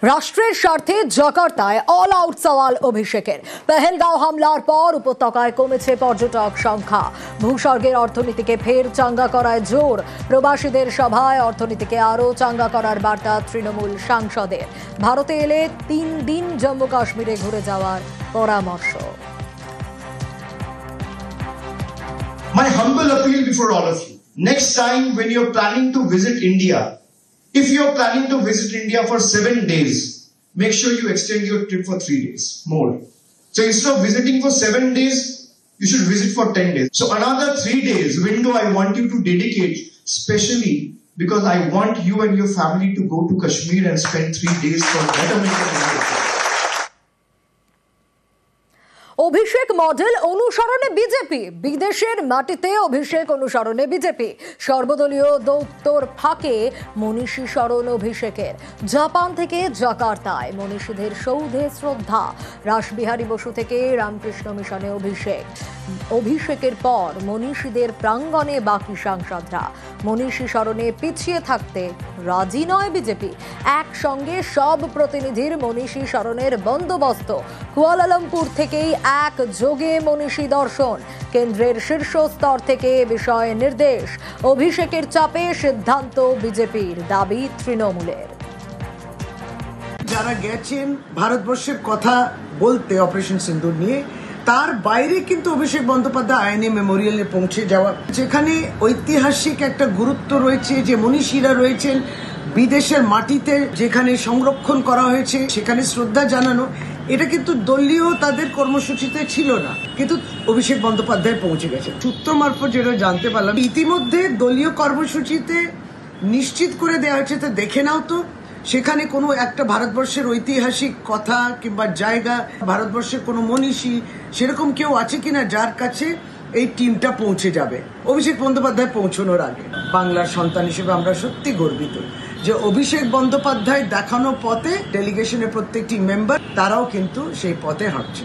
রাষ্ট্রের স্বার্থে জাকার্তায় all out সওয়াল অভিষেকের। পেহেলগাঁও হামলার পর উপত্যকায় কমেছে পর্যটক সংখ্যা। ভূস্বর্গের অর্থনীতিকে ফের চাঙ্গা করায় জোর। প্রবাসীদের সভায় অর্থনীতিকে আরও চাঙ্গা করার বার্তা তৃণমূল সাংসদের। ভারতে এলে 3 দিন জম্মু কাশ্মীরে ঘুরে যাওয়ার পরামর্শ। My humble appeal before all of you. Next time when you're planning to visit India, if you're planning to visit India for 7 days, make sure you extend your trip for 3 days more. So instead of visiting for 7 days, you should visit for 10 days. So another 3 days window I want you to dedicate, specially because I want you and your family to go to Kashmir and spend 3 days for betterment of India. Abhishek model অনুসরণে BJP. বিদেশের মাটিতে অভিষেক অনুসরণে BJP. সর্বদলীয় দৌত্যর ফাঁকে মনীষী স্মরণ অভিষেকের। Japan থেকে জাকার্তায় মনীষীদের সৌধে শ্রদ্ধা। রাসবিহারী বসু থেকে রামকৃষ্ণ মিশনে অভিষেকের পর মনীষীদের প্রাঙ্গণে বাকি সাংসদরা। মনীষী স্মরণে পিছিয়ে থাকতে রাজি নয় বিজেপি। একসঙ্গে সব প্রতিনিধির মনীষী স্মরণের বন্দোবস্ত। কুয়ালালামপুর থেকেই এক যোগে মনীষী দর্শন। কেন্দ্রের শীর্ষস্তর থেকে বিষয় নির্দেশ। অভিষেকের চাপে সিদ্ধান্ত বিজেপির, দাবি তৃণমূলের। যারা গেছেন ভারতবর্ষের কথা বলতে অপারেশন সিন্দুর নিয়ে, তার বাইরে কিন্তু অভিষেক বন্দ্যোপাধ্যায় আইএনএ মেমোরিয়ালে পৌঁছে যাওয়া, যেখানে ঐতিহাসিক একটা গুরুত্ব রয়েছে, যে মনীষীরা রয়েছেন বিদেশের মাটিতে যেখানে সংরক্ষণ করা হয়েছে সেখানে শ্রদ্ধা জানানো, এটা কিন্তু দলীয় তাদের কর্মসূচিতে ছিল না, কিন্তু অভিষেক বন্দ্যোপাধ্যায় পৌঁছে গেছে। সূত্র মারফত যেটা জানতে পারলাম, ইতিমধ্যে দলীয় কর্মসূচিতে নিশ্চিত করে দেওয়া হয়েছে। তো দেখে নাও তো, সেখানে কোনো একটা ভারতবর্ষের ঐতিহাসিক কথা কিংবা জায়গা, ভারতবর্ষের কোনো মনীষী সেরকম কেউ আছে কিনা যার কাছে এই টিমটা পৌঁছে যাবে অভিষেক বন্দ্যোপাধ্যায় পৌঁছানোর আগে। বাংলার সন্তান হিসেবে আমরা সত্যি গর্বিত যে অভিষেক বন্দ্যোপাধ্যায় দেখানো পথে ডেলিগেশনের প্রত্যেকটি মেম্বার তারাও কিন্তু সেই পথে হাঁটছে।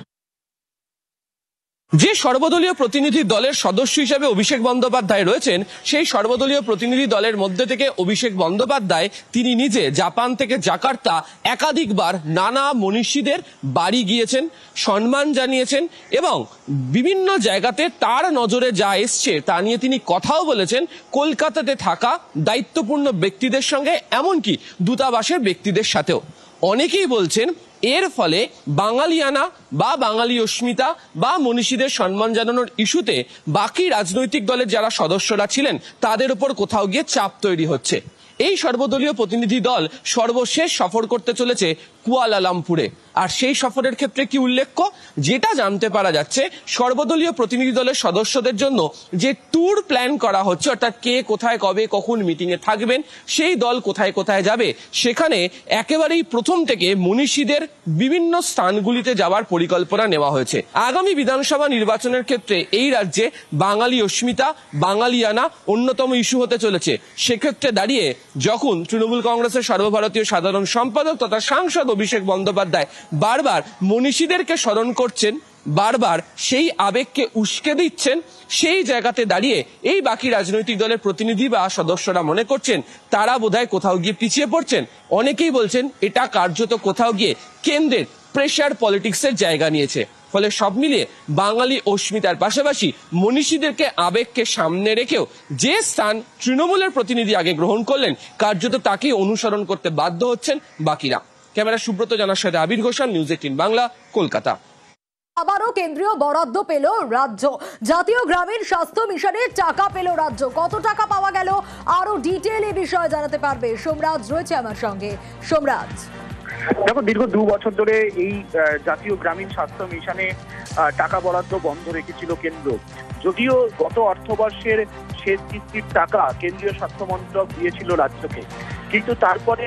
যে সর্বদলীয় প্রতিনিধি দলের সদস্য হিসেবে অভিষেক বন্দ্যোপাধ্যায় রয়েছেন, সেই সর্বদলীয় প্রতিনিধি দলের মধ্যে থেকে অভিষেক বন্দ্যোপাধ্যায় তিনি নিজে জাপান থেকে জাকার্তা একাধিকবার নানা মনীষীদের বাড়ি গিয়েছেন, সম্মান জানিয়েছেন এবং বিভিন্ন জায়গাতে তার নজরে যা এসছে তা নিয়ে তিনি কথাও বলেছেন কলকাতাতে থাকা দায়িত্বপূর্ণ ব্যক্তিদের সঙ্গে, এমনকি দূতাবাসের ব্যক্তিদের সাথেও। অনেকেই বলছেন এর ফলে বাঙালিয়ানা বা বাঙালি অস্মিতা বা মনীষীদের সম্মান জানানোর ইস্যুতে বাকি রাজনৈতিক দলের যারা সদস্যরা ছিলেন তাদের উপর কোথাও গিয়ে চাপ তৈরি হচ্ছে। এই সর্বদলীয় প্রতিনিধি দল সর্বশেষ সফর করতে চলেছে কুয়ালালামপুরে। আর সেই সফরের ক্ষেত্রে কি উল্লেখ্য, যেটা জানতে পারা যাচ্ছে, সর্বদলীয় প্রতিনিধি দলের সদস্যদের জন্য যে ট্যুর প্ল্যান করা হচ্ছে, অর্থাৎ কে কোথায় কবে কখন মিটিং এ থাকবেন, সেই দল কোথায় কোথায় যাবে, সেখানে একেবারেই প্রথম থেকে মনীষীদের বিভিন্ন স্থানগুলিতে যাওয়ার পরিকল্পনা নেওয়া হয়েছে। আগামী বিধানসভা নির্বাচনের ক্ষেত্রে এই রাজ্যে বাঙালি অস্মিতা, বাঙালিয়ানা অন্যতম ইস্যু হতে চলেছে। সেক্ষেত্রে দাঁড়িয়ে যখন তৃণমূল কংগ্রেসের সর্বভারতীয় সাধারণ সম্পাদক তথা সাংসদ অভিষেক বন্দ্যোপাধ্যায় বারবার মনীষীদেরকে স্মরণ করছেন, বারবার সেই আবেগকে উস্কে দিচ্ছেন, সেই জায়গাতে দাঁড়িয়ে এই বাকি রাজনৈতিক দলের প্রতিনিধি বা সদস্যরা মনে করছেন তারা বোধহয় কোথাও গিয়ে পিছিয়ে পড়ছেন। অনেকেই বলছেন এটা কার্যত কোথাও গিয়ে কেন্দ্রের প্রেশার পলিটিক্সের জায়গা নিয়েছে। ফলে সব মিলিয়ে বাঙালি অস্মিতার পাশাপাশি মনীষীদেরকে আবেগকে সামনে রেখেও যে স্থান তৃণমূলের প্রতিনিধি আগে গ্রহণ করলেন, কার্যত তাকেই অনুসরণ করতে বাধ্য হচ্ছেন বাকিরা। ক্যামেরা সুব্রত জানার সাথে আবির ঘোষাল, নিউজ 18 বাংলা, কলকাতা। আবারও কেন্দ্রীয় বরাদ্দ পেল রাজ্য। জাতীয় গ্রামীণ স্বাস্থ্য মিশনের টাকা পেল রাজ্য। কত টাকা পাওয়া গেল, আরো ডিটেইল এই বিষয়ে জানাতে পারবে সোমরাজ রয়েছে আমার সঙ্গে। সোমরাজ, দেখো, দীর্ঘ 2 বছর ধরে এই জাতীয় গ্রামীণ স্বাস্থ্য মিশনে টাকা বরাদ্দ বন্ধ রেখেছিল কেন্দ্র। যদিও গত অর্থবর্ষের শেষ কিস্তির টাকা কেন্দ্রীয় স্বাস্থ্য মন্ত্রক দিয়েছিল রাজ্যকে, কিন্তু তারপরে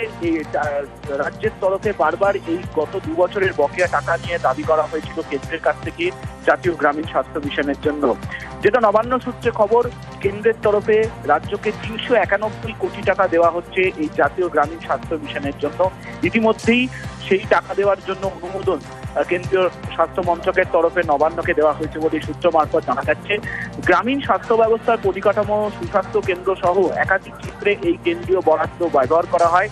রাজ্যের তরফে বারবার এই গত 2 বছরের বকেয়া টাকা নিয়ে দাবি করা হয়েছিল কেন্দ্রের কাছ থেকে জাতীয় গ্রামীণ স্বাস্থ্য মিশনের জন্য। যেটা নবান্ন সূত্রে খবর, কেন্দ্রের তরফে রাজ্যকে 391 কোটি টাকা দেওয়া হচ্ছে এই জাতীয় গ্রামীণ স্বাস্থ্য মিশনের জন্য। ইতিমধ্যেই সেই টাকা দেওয়ার জন্য অনুমোদন কেন্দ্রীয় স্বাস্থ্য মন্ত্রকের তরফে নবান্নকে দেওয়া হয়েছে বলে সূত্র মারফত জানা যাচ্ছে। গ্রামীণ স্বাস্থ্য ব্যবস্থার পরিকাঠামো, সুস্বাস্থ্য কেন্দ্র সহ একাধিক ক্ষেত্রে এই কেন্দ্রীয় বরাদ্দ ব্যবহার করা হয়।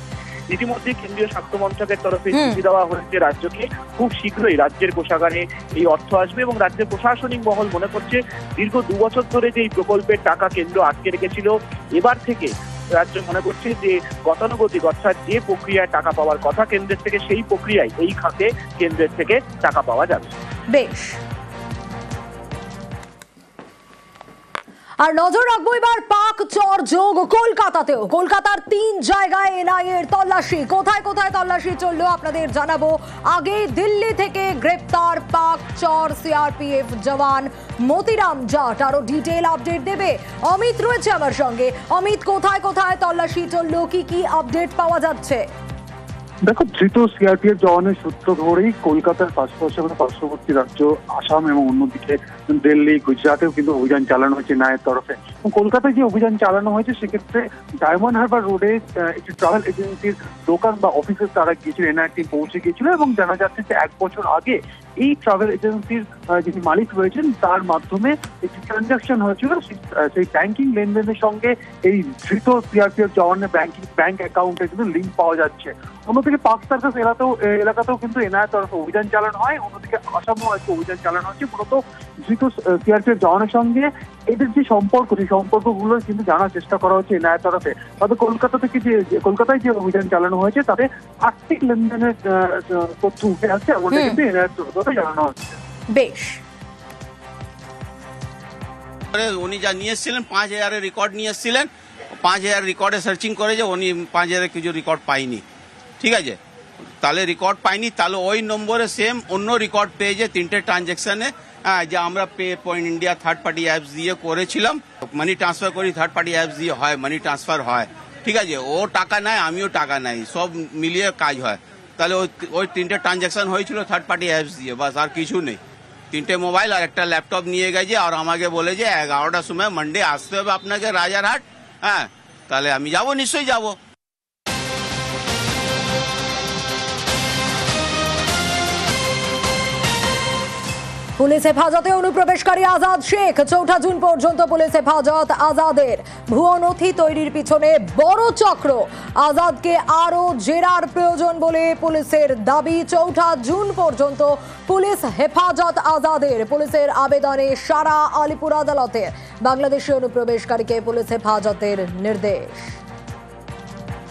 ইতিমধ্যে কেন্দ্রীয় স্বাস্থ্য মন্ত্রকের তরফে চিঠি দেওয়া হয়েছে রাজ্যকে, খুব শীঘ্রই রাজ্যের কোষাগারে এই অর্থ আসবে এবং রাজ্যের প্রশাসনিক মহল মনে করছে দীর্ঘ 2 বছর ধরে যে এই প্রকল্পের টাকা কেন্দ্র আটকে রেখেছিল, এবার থেকে রাজ্য মনে করছে যে গতানুগতিক অর্থাৎ যে প্রক্রিয়ায় টাকা পাওয়ার কথা কেন্দ্রের থেকে, সেই প্রক্রিয়ায় এই খাতে কেন্দ্রের থেকে টাকা পাওয়া যাবে। বেশ, আর নজর রাখবো এবার পাক চর যোগ কলকাতাতেও। কলকাতার 3 জায়গায় এনআইএ এর তল্লাশি। কোথায় কোথায় তল্লাশি চললো আপনাদের জানাবো। আগে দিল্লি থেকে গ্রেপ্তার পাক চর সিআরপিএফ জওয়ান মতিরাম জাট। আরো ডিটেল আপডেট দেবে অমিত, রয়েছে আমার সঙ্গে। অমিত, কোথায় কোথায় তল্লাশি চললো, কি কি আপডেট পাওয়া যাচ্ছে? দেখো, ধৃত সিআরপিএফ জওয়ানের সূত্র ধরেই কলকাতার পাশাপাশি পার্শ্ববর্তী রাজ্য আসাম এবং অন্যদিকে দিল্লি, গুজরাটেও কিন্তু অভিযান চালানো হয়েছে ন্যায়ের তরফে। কলকাতায় যে অভিযান চালানো হয়েছে সেক্ষেত্রে ডায়মন্ড হারবার রোডে একটি ট্রাভেল এজেন্সির দোকান বা অফিসে তারা গিয়েছিল, এনআইএ টিম পৌঁছে গিয়েছিল এবং জানা যাচ্ছে যে 1 বছর আগে এই ট্রাভেল এজেন্সির যিনি মালিক রয়েছেন তার মাধ্যমে একটি ট্রানজাকশন হয়েছিল। সেই ব্যাংকিং লেনদেনের সঙ্গে এই ধৃত সিআরপিএফ জওয়ানের ব্যাংক অ্যাকাউন্টে কিন্তু লিঙ্ক পাওয়া যাচ্ছে। অন্যদিকে পার্ক সার্কাস এলাকাতেও কিন্তু এনআইএর তরফে অভিযান চালানো হয়, অন্যদিকে আসামেও একটা অভিযান চালানো হচ্ছে। মূলত ধৃত সিআরপিএফ জওয়ানের সঙ্গে এদের যে সম্পর্ক, সেই সম্পর্কগুলো কিন্তু জানার চেষ্টা করা হচ্ছে এনআইএর তরফে। তবে কলকাতায় যে অভিযান চালানো হয়েছে তাতে আর্থিক লেনদেনের তথ্য উঠে আসছে, এমনটা কিন্তু এনআইএর তরফে জানানো হচ্ছে। বেশ, উনি যা নিয়ে এসেছিলেন 5000 রেকর্ড নিয়ে এসেছিলেন, 5000 রেকর্ডে সার্চিং করে যে উনি 5000 কিছু রেকর্ড পাইনি, ঠিক আছে? তাহলে রেকর্ড পাইনি, তাহলে ওই নম্বরে সেম অন্য রেকর্ড পেয়েছে 3টে ট্রানজ্যাকশনে, যে আমরা pay point India third party apps দিয়ে করেছিলাম, মানি ট্রান্সফার করি থার্ড পার্টি অ্যাপস দিয়ে হয়, মানি ট্রান্সফার হয়, ঠিক আছে? ও টাকা নেয়, আমিও টাকা নেই, সব মিলিয়ে কাজ হয়। তাহলে ওই 3টে ট্রানজ্যাকশন হয়েছিল থার্ড পার্টি অ্যাপস দিয়ে, বাস আর কিছু নেই। 3টে মোবাইল আর একটা ল্যাপটপ নিয়ে গেছে আর আমাকে বলে যে 11টার সময় মানডে আসতে হবে আপনাকে রাজারহাট। হ্যাঁ, তাহলে আমি যাব, নিশ্চয়ই যাব। পুলিশ হেফাজতে অনুপ্রবেশকারী আজাদ শেখ। 4 জুন পর্যন্ত পুলিশ হেফাজত আজাদের। ভুয়ো নথি তৈরির পিছনে বড় চক্র। আজাদকে আরো জেরার প্রয়োজন বলে পুলিশের দাবি। 4 জুন পর্যন্ত পুলিশ হেফাজত আজাদের। পুলিশের আবেদনে সারা আলিপুর আদালতে বাংলাদেশি অনুপ্রবেশকারীকে পুলিশ হেফাজতের নির্দেশ।